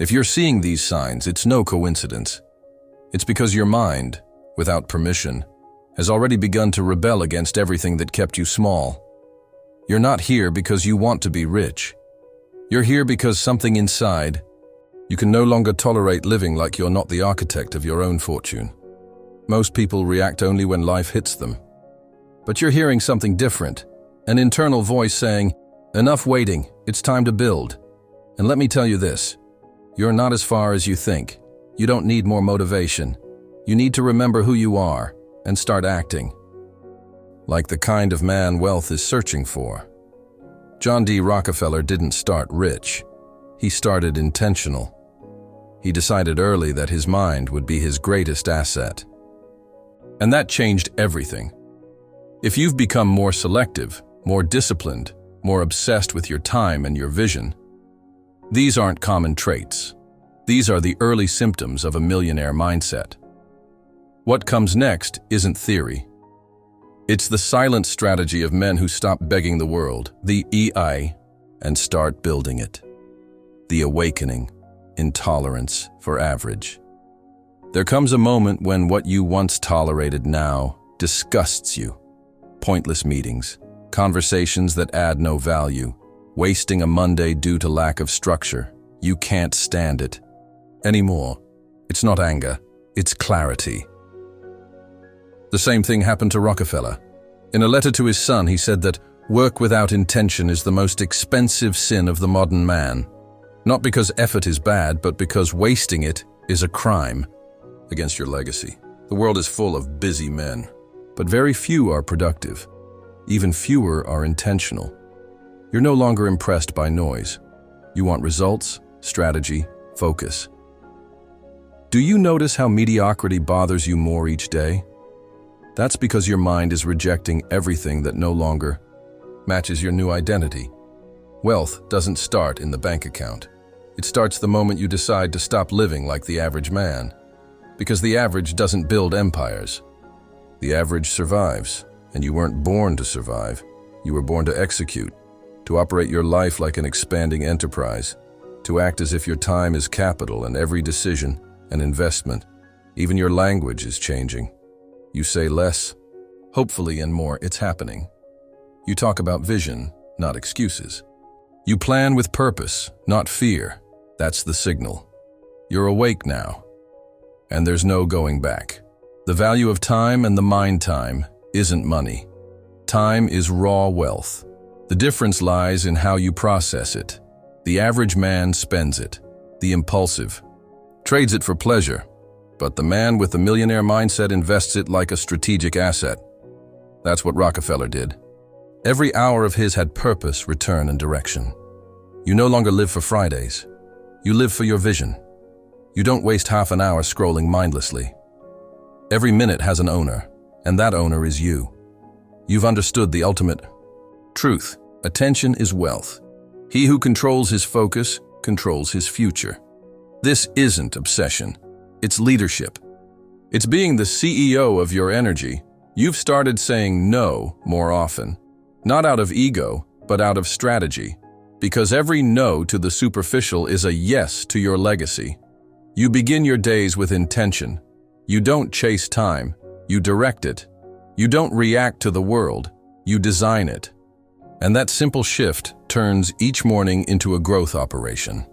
If you're seeing these signs, it's no coincidence. It's because your mind, without permission, has already begun to rebel against everything that kept you small. You're not here because you want to be rich. You're here because something inside, you can no longer tolerate living like you're not the architect of your own fortune. Most people react only when life hits them. But you're hearing something different, an internal voice saying, "Enough waiting, it's time to build." And let me tell you this, you're not as far as you think. You don't need more motivation. You need to remember who you are and start acting like the kind of man wealth is searching for. John D. Rockefeller didn't start rich. He started intentional. He decided early that his mind would be his greatest asset. And that changed everything. If you've become more selective, more disciplined, more obsessed with your time and your vision, these aren't common traits. These are the early symptoms of a millionaire mindset. What comes next isn't theory. It's the silent strategy of men who stop begging the world, the EI, and start building it. The awakening, intolerance for average. There comes a moment when what you once tolerated now disgusts you. Pointless meetings, conversations that add no value, wasting a Monday due to lack of structure. You can't stand it anymore. It's not anger, it's clarity. The same thing happened to Rockefeller. In a letter to his son, he said that work without intention is the most expensive sin of the modern man. Not because effort is bad, but because wasting it is a crime against your legacy. The world is full of busy men, but very few are productive. Even fewer are intentional. You're no longer impressed by noise. You want results, strategy, focus. Do you notice how mediocrity bothers you more each day? That's because your mind is rejecting everything that no longer matches your new identity. Wealth doesn't start in the bank account. It starts the moment you decide to stop living like the average man. Because the average doesn't build empires. The average survives, and you weren't born to survive. You were born to execute, to operate your life like an expanding enterprise, to act as if your time is capital and every decision an investment. Even your language is changing. You say less, hopefully, and more, it's happening. You talk about vision, not excuses. You plan with purpose, not fear. That's the signal. You're awake now, and there's no going back. The value of time and the mind time isn't money. Time is raw wealth. The difference lies in how you process it. The average man spends it. The impulsive trades it for pleasure. But the man with the millionaire mindset invests it like a strategic asset. That's what Rockefeller did. Every hour of his had purpose, return, and direction. You no longer live for Fridays. You live for your vision. You don't waste half an hour scrolling mindlessly. Every minute has an owner, and that owner is you. You've understood the ultimate truth. Attention is wealth. He who controls his focus controls his future. This isn't obsession. It's leadership. It's being the CEO of your energy. You've started saying no more often. Not out of ego, but out of strategy. Because every no to the superficial is a yes to your legacy. You begin your days with intention. You don't chase time. You direct it. You don't react to the world. You design it. And that simple shift turns each morning into a growth operation.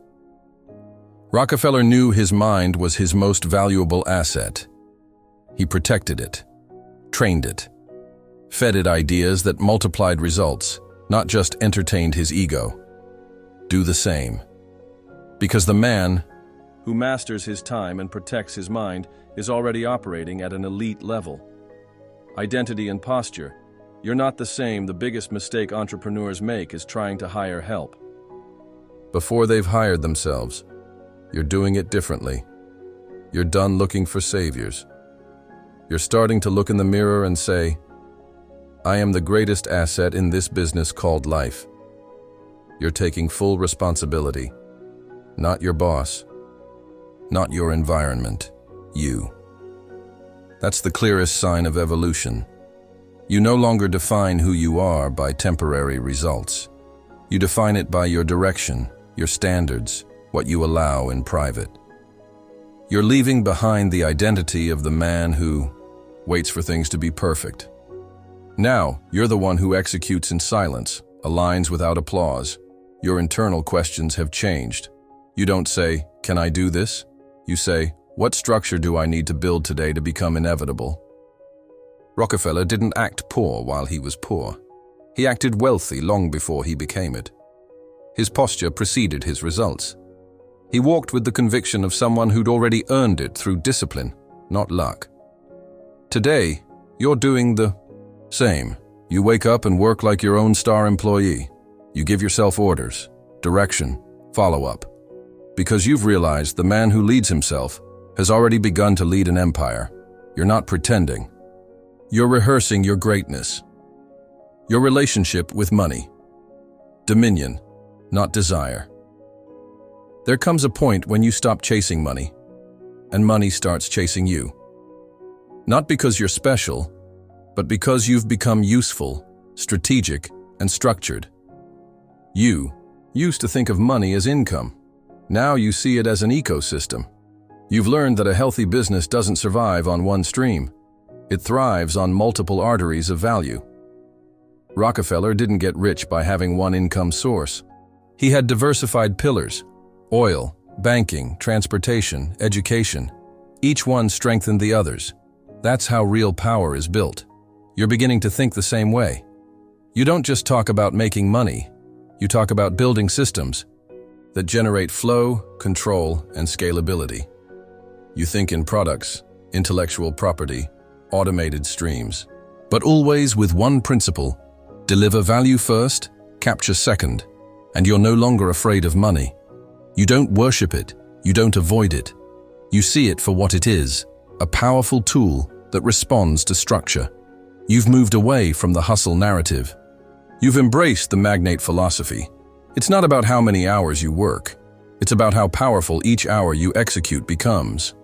Rockefeller knew his mind was his most valuable asset. He protected it, trained it, fed it ideas that multiplied results, not just entertained his ego. Do the same. Because the man who masters his time and protects his mind is already operating at an elite level. Identity and posture. You're not the same. The biggest mistake entrepreneurs make is trying to hire help before they've hired themselves. You're doing it differently. You're done looking for saviors. You're starting to look in the mirror and say, I am the greatest asset in this business called life. You're taking full responsibility. Not your boss. Not your environment. You. That's the clearest sign of evolution. You no longer define who you are by temporary results. You define it by your direction, your standards, what you allow in private. You're leaving behind the identity of the man who waits for things to be perfect. Now, you're the one who executes in silence, aligns without applause. Your internal questions have changed. You don't say, "Can I do this?" You say, "What structure do I need to build today to become inevitable?" Rockefeller didn't act poor while he was poor. He acted wealthy long before he became it. His posture preceded his results. He walked with the conviction of someone who'd already earned it through discipline, not luck. Today, you're doing the same. You wake up and work like your own star employee. You give yourself orders, direction, follow-up. Because you've realized the man who leads himself has already begun to lead an empire. You're not pretending. You're rehearsing your greatness. Your relationship with money. Dominion, not desire. There comes a point when you stop chasing money, and money starts chasing you. Not because you're special, but because you've become useful, strategic, and structured. You used to think of money as income. Now you see it as an ecosystem. You've learned that a healthy business doesn't survive on one stream. It thrives on multiple arteries of value. Rockefeller didn't get rich by having one income source. He had diversified pillars: oil, banking, transportation, education. Each one strengthened the others. That's how real power is built. You're beginning to think the same way. You don't just talk about making money. You talk about building systems that generate flow, control, and scalability. You think in products, intellectual property, automated streams, but always with one principle: deliver value first, capture second, and you're no longer afraid of money. You don't worship it, you don't avoid it. You see it for what it is, a powerful tool that responds to structure. You've moved away from the hustle narrative. You've embraced the magnate philosophy. It's not about how many hours you work. It's about how powerful each hour you execute becomes.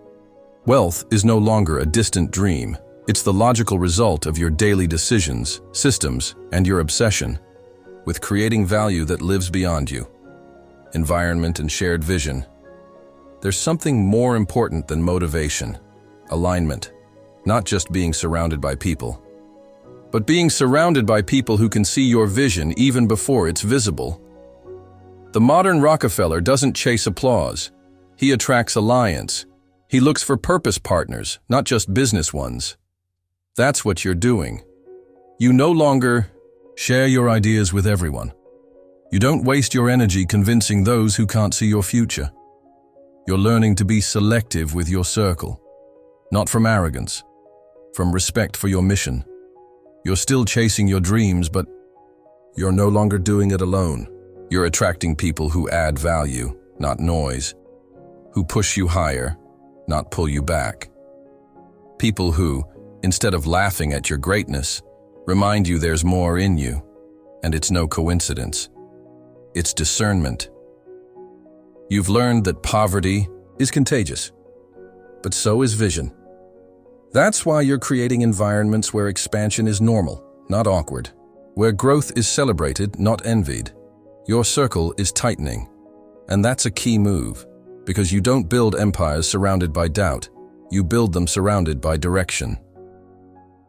Wealth is no longer a distant dream. It's the logical result of your daily decisions, systems, and your obsession with creating value that lives beyond you. Environment and shared vision. There's something more important than motivation: alignment. Not just being surrounded by people, but being surrounded by people who can see your vision even before it's visible. The modern Rockefeller doesn't chase applause. He attracts alliance. He looks for purpose partners, not just business ones. That's what you're doing. You no longer share your ideas with everyone. You don't waste your energy convincing those who can't see your future. You're learning to be selective with your circle, not from arrogance, from respect for your mission. You're still chasing your dreams, but you're no longer doing it alone. You're attracting people who add value, not noise, who push you higher, not pull you back. People who, instead of laughing at your greatness, remind you there's more in you, and it's no coincidence. It's discernment. You've learned that poverty is contagious, but so is vision. That's why you're creating environments where expansion is normal, not awkward, where growth is celebrated, not envied. Your circle is tightening, and that's a key move, because you don't build empires surrounded by doubt. You build them surrounded by direction.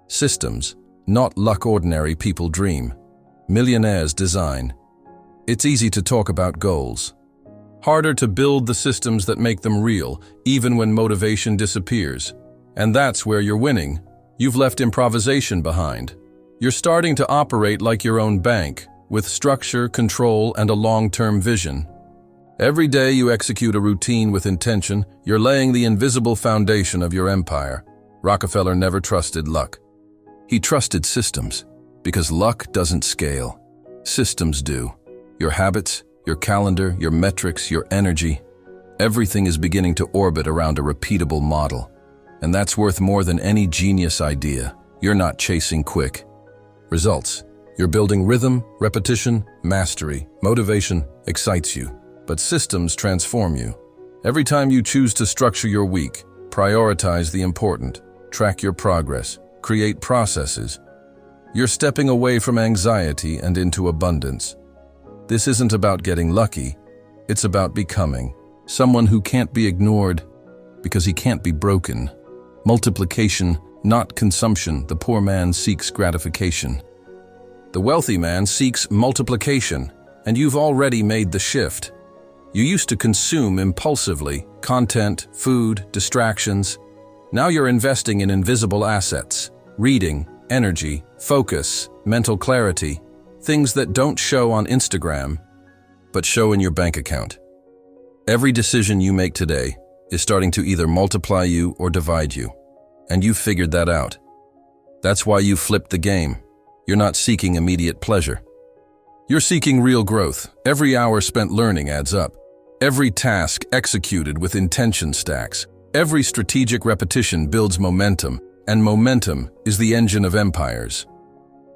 Systems, not luck ordinary people dream. Millionaires design. It's easy to talk about goals. Harder to build the systems that make them real, even when motivation disappears. And that's where you're winning. You've left improvisation behind. You're starting to operate like your own bank, with structure, control, and a long-term vision. Every day you execute a routine with intention, you're laying the invisible foundation of your empire. Rockefeller never trusted luck. He trusted systems, because luck doesn't scale. Systems do. Your habits, your calendar, your metrics, your energy, everything is beginning to orbit around a repeatable model. And that's worth more than any genius idea. You're not chasing quick results. You're building rhythm, repetition, mastery. Motivation excites you, but systems transform you. Every time you choose to structure your week, prioritize the important, track your progress, create processes, you're stepping away from anxiety and into abundance. This isn't about getting lucky, it's about becoming. someone who can't be ignored because he can't be broken. Multiplication, not consumption. The poor man seeks gratification. The wealthy man seeks multiplication, and you've already made the shift. You used to consume impulsively, content, food, distractions. Now you're investing in invisible assets, reading, energy, focus, mental clarity, things that don't show on Instagram, but show in your bank account. Every decision you make today is starting to either multiply you or divide you, and you've figured that out. That's why you flipped the game. You're not seeking immediate pleasure. You're seeking real growth. Every hour spent learning adds up. Every task executed with intention stacks. Every strategic repetition builds momentum, and momentum is the engine of empires.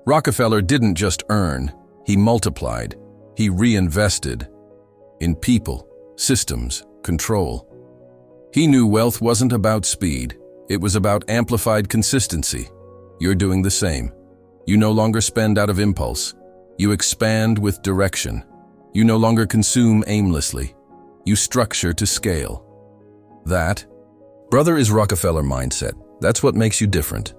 Rockefeller didn't just earn, he multiplied. He reinvested in people, systems, control. He knew wealth wasn't about speed, it was about amplified consistency. You're doing the same. You no longer spend out of impulse. You expand with direction. You no longer consume aimlessly. You structure to scale. That, brother, is Rockefeller mindset. That's what makes you different.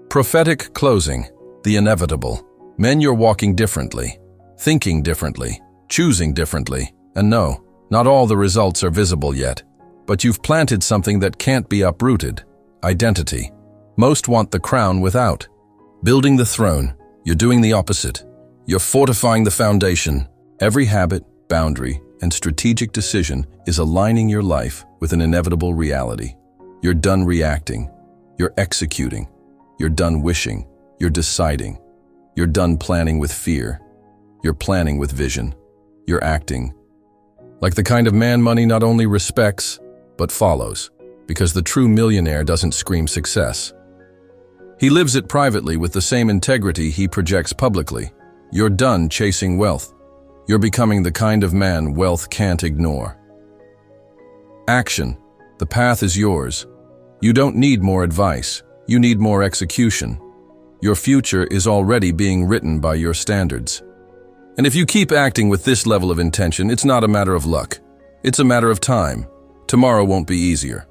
Prophetic closing, the inevitable. Men, you're walking differently, thinking differently, choosing differently. And no, not all the results are visible yet. But you've planted something that can't be uprooted. Identity. Most want the crown without. Building the throne, you're doing the opposite. You're fortifying the foundation. Every habit, boundary, and strategic decision is aligning your life with an inevitable reality. You're done reacting. You're executing. You're done wishing. You're deciding. You're done planning with fear. You're planning with vision. You're acting. Like the kind of man money not only respects, but follows. Because the true millionaire doesn't scream success. He lives it privately with the same integrity he projects publicly. You're done chasing wealth. You're becoming the kind of man wealth can't ignore. Action. The path is yours. You don't need more advice. You need more execution. Your future is already being written by your standards. And if you keep acting with this level of intention, it's not a matter of luck. It's a matter of time. Tomorrow won't be easier,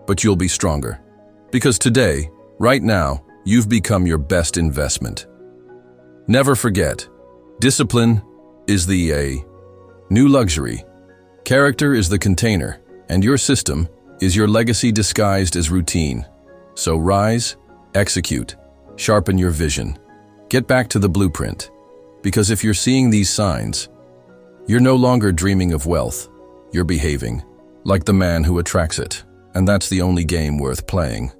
but you'll be stronger. Because today, right now, you've become your best investment. Never forget, discipline is the new luxury. Character is the container, and your system is your legacy disguised as routine. So rise, execute, sharpen your vision. Get back to the blueprint. Because if you're seeing these signs, you're no longer dreaming of wealth. You're behaving like the man who attracts it. And that's the only game worth playing.